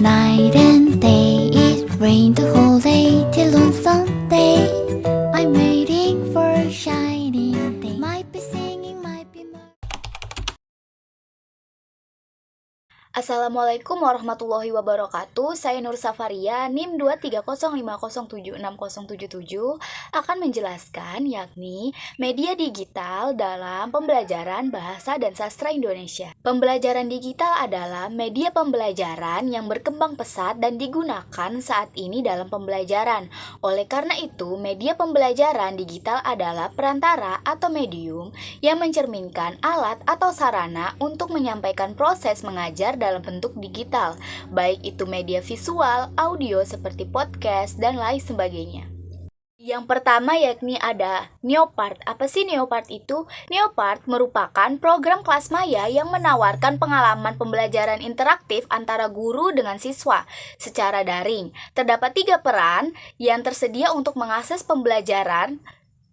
night and day. It rained the whole day till on Sunday. I'm waiting for a shining day. Might be singing, might be Assalamualaikum warahmatullahi wabarakatuh. Saya Nur Safaria, NIM 23050760077 akan menjelaskan yakni media digital dalam pembelajaran bahasa dan sastra Indonesia. Pembelajaran digital adalah media pembelajaran yang berkembang pesat dan digunakan saat ini dalam pembelajaran. Oleh karena itu, media pembelajaran digital adalah perantara atau medium yang mencerminkan alat atau sarana untuk menyampaikan proses mengajar dalam bentuk digital, baik itu media visual, audio seperti podcast, dan lain sebagainya. Yang pertama yakni ada Neopart. Apa sih Neopart itu? Neopart merupakan program kelas maya yang menawarkan pengalaman pembelajaran interaktif antara guru dengan siswa secara daring. Terdapat 3 peran yang tersedia untuk mengakses pembelajaran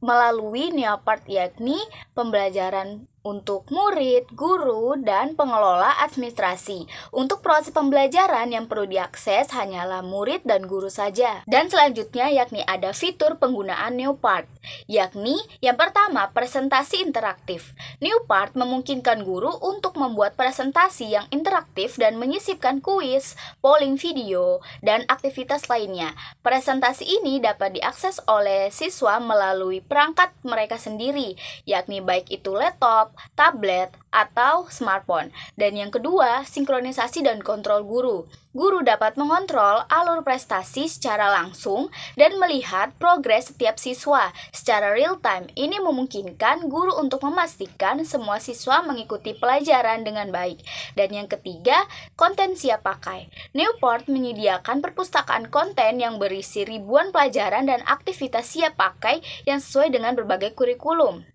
melalui Neopart, yakni pembelajaran untuk murid, guru, dan pengelola administrasi. Untuk proses pembelajaran yang perlu diakses hanyalah murid dan guru saja. Dan selanjutnya yakni ada fitur penggunaan Neopart, yakni yang pertama presentasi interaktif. Neopart memungkinkan guru untuk membuat presentasi yang interaktif dan menyisipkan kuis, polling video, dan aktivitas lainnya. Presentasi ini dapat diakses oleh siswa melalui perangkat mereka sendiri, yakni baik itu laptop, tablet, atau smartphone. Dan yang kedua, sinkronisasi dan kontrol guru. Guru dapat mengontrol alur prestasi secara langsung dan melihat progres setiap siswa secara real time. Ini memungkinkan guru untuk memastikan semua siswa mengikuti pelajaran dengan baik. Dan yang ketiga, konten siap pakai. Neopart menyediakan perpustakaan konten yang berisi ribuan pelajaran dan aktivitas siap pakai yang sesuai dengan berbagai kurikulum.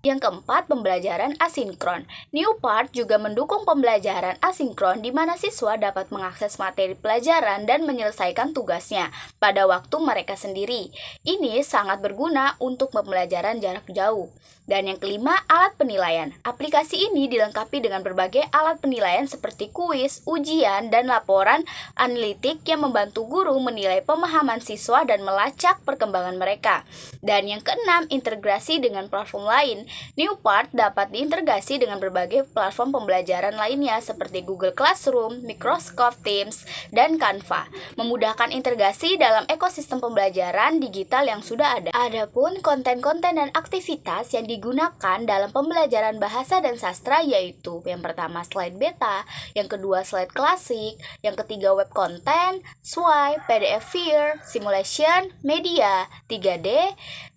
Yang keempat, pembelajaran asinkron. Neopart juga mendukung pembelajaran asinkron di mana siswa dapat mengakses materi pelajaran dan menyelesaikan tugasnya pada waktu mereka sendiri. Ini sangat berguna untuk pembelajaran jarak jauh. Dan yang kelima, alat penilaian. Aplikasi ini dilengkapi dengan berbagai alat penilaian seperti kuis, ujian, dan laporan analitik yang membantu guru menilai pemahaman siswa dan melacak perkembangan mereka. Dan yang keenam, integrasi dengan platform lain. Neopart dapat diintegrasi dengan berbagai platform pembelajaran lainnya seperti Google Classroom, Microsoft Teams, dan Canva, memudahkan integrasi dalam ekosistem pembelajaran digital yang sudah ada. Adapun konten-konten dan aktivitas yang digunakan dalam pembelajaran bahasa dan sastra yaitu yang pertama slide beta, yang kedua slide klasik, yang ketiga web content, swipe, PDF Fear, simulation, media, 3D,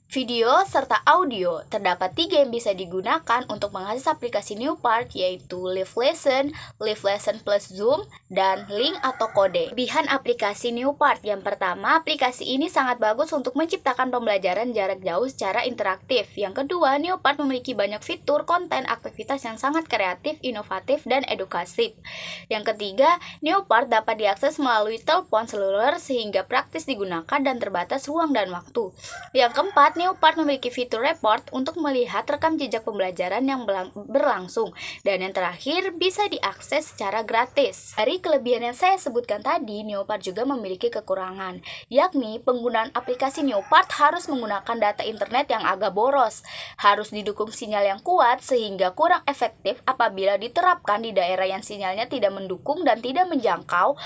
video, serta audio. Terdapat 3 yang bisa digunakan untuk mengakses aplikasi Neopart yaitu Live Lesson plus Zoom, dan link atau kode. Kelebihan aplikasi Neopart. Yang pertama, aplikasi ini sangat bagus untuk menciptakan pembelajaran jarak jauh secara interaktif. Yang kedua, Neopart memiliki banyak fitur, konten, aktivitas yang sangat kreatif, inovatif, dan edukatif. Yang ketiga, Neopart dapat diakses melalui telepon seluler sehingga praktis digunakan dan terbatas ruang dan waktu. Yang keempat, Neopart memiliki fitur report untuk melihat rekam jejak pembelajaran yang berlangsung. Dan yang terakhir, bisa diakses secara gratis. Dari kelebihan yang saya sebutkan tadi, Neopart juga memiliki kekurangan, yakni penggunaan aplikasi Neopart harus menggunakan data internet yang agak boros, harus didukung sinyal yang kuat sehingga kurang efektif apabila diterapkan di daerah yang sinyalnya tidak mendukung dan tidak menjangkau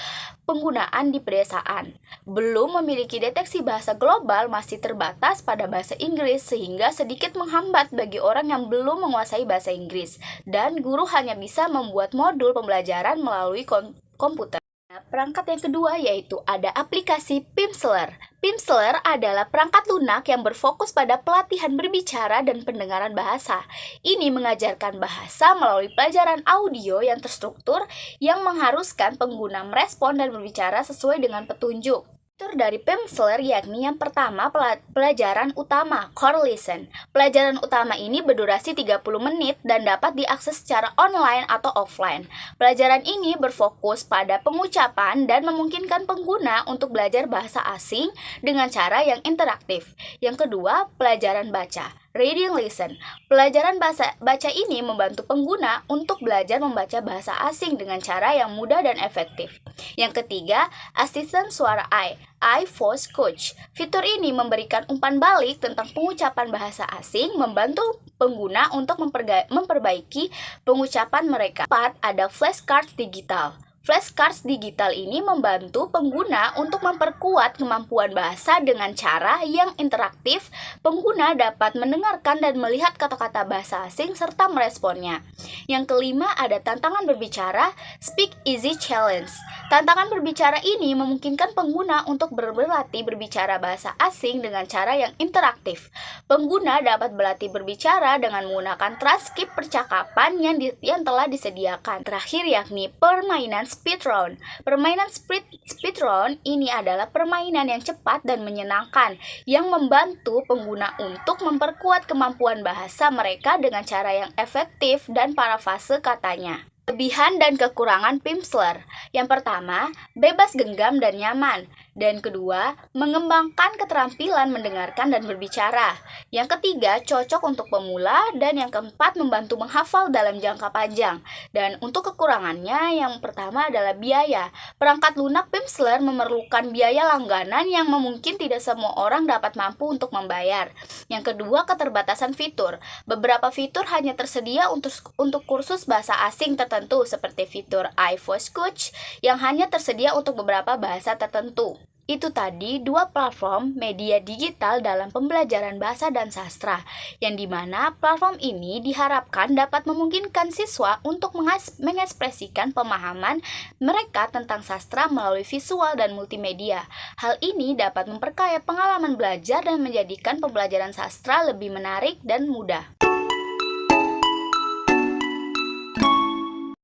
penggunaan di pedesaan. Belum memiliki deteksi bahasa global, masih terbatas pada bahasa Inggris sehingga sedikit menghambat bagi orang yang belum menguasai bahasa Inggris, dan guru hanya bisa membuat modul pembelajaran melalui komputer. Perangkat yang kedua yaitu ada aplikasi Pimsleur. Pimsleur adalah perangkat lunak yang berfokus pada pelatihan berbicara dan pendengaran bahasa. Ini mengajarkan bahasa melalui pelajaran audio yang terstruktur yang mengharuskan pengguna merespon dan berbicara sesuai dengan petunjuk. Fitur dari Pimsleur yakni yang pertama pelajaran utama, core lesson. Pelajaran utama ini berdurasi 30 menit dan dapat diakses secara online atau offline. Pelajaran ini berfokus pada pengucapan dan memungkinkan pengguna untuk belajar bahasa asing dengan cara yang interaktif. Yang kedua, pelajaran baca. Reading Listen. Pelajaran bahasa baca ini membantu pengguna untuk belajar membaca bahasa asing dengan cara yang mudah dan efektif. Yang ketiga, Assistant Suara iVoice Coach. Fitur ini memberikan umpan balik tentang pengucapan bahasa asing, membantu pengguna untuk memperbaiki pengucapan mereka. 4. Ada flashcards digital. Flashcards digital ini membantu pengguna untuk memperkuat kemampuan bahasa dengan cara yang interaktif. Pengguna dapat mendengarkan dan melihat kata-kata bahasa asing serta meresponnya. Yang kelima, ada tantangan berbicara Speak Easy Challenge. Tantangan berbicara ini memungkinkan pengguna untuk berlatih berbicara bahasa asing dengan cara yang interaktif. Pengguna dapat berlatih berbicara dengan menggunakan transkrip percakapan yang telah disediakan. Terakhir yakni permainan speedrun. Permainan speedrun ini adalah permainan yang cepat dan menyenangkan yang membantu pengguna untuk memperkuat kemampuan bahasa mereka dengan cara yang efektif dan parafase katanya. Kelebihan dan kekurangan Pimsleur. Yang pertama, bebas genggam dan nyaman. Dan kedua, mengembangkan keterampilan mendengarkan dan berbicara. Yang ketiga, cocok untuk pemula. Dan yang keempat, membantu menghafal dalam jangka panjang. Dan untuk kekurangannya, yang pertama adalah biaya. Perangkat lunak Pimsleur memerlukan biaya langganan yang mungkin tidak semua orang dapat mampu untuk membayar. Yang kedua, keterbatasan fitur. Beberapa fitur hanya tersedia untuk kursus bahasa asing tertentu, seperti fitur iVoice Coach yang hanya tersedia untuk beberapa bahasa tertentu. Itu tadi dua platform media digital dalam pembelajaran bahasa dan sastra, yang dimana platform ini diharapkan dapat memungkinkan siswa untuk mengekspresikan pemahaman mereka tentang sastra melalui visual dan multimedia. Hal ini dapat memperkaya pengalaman belajar dan menjadikan pembelajaran sastra lebih menarik dan mudah.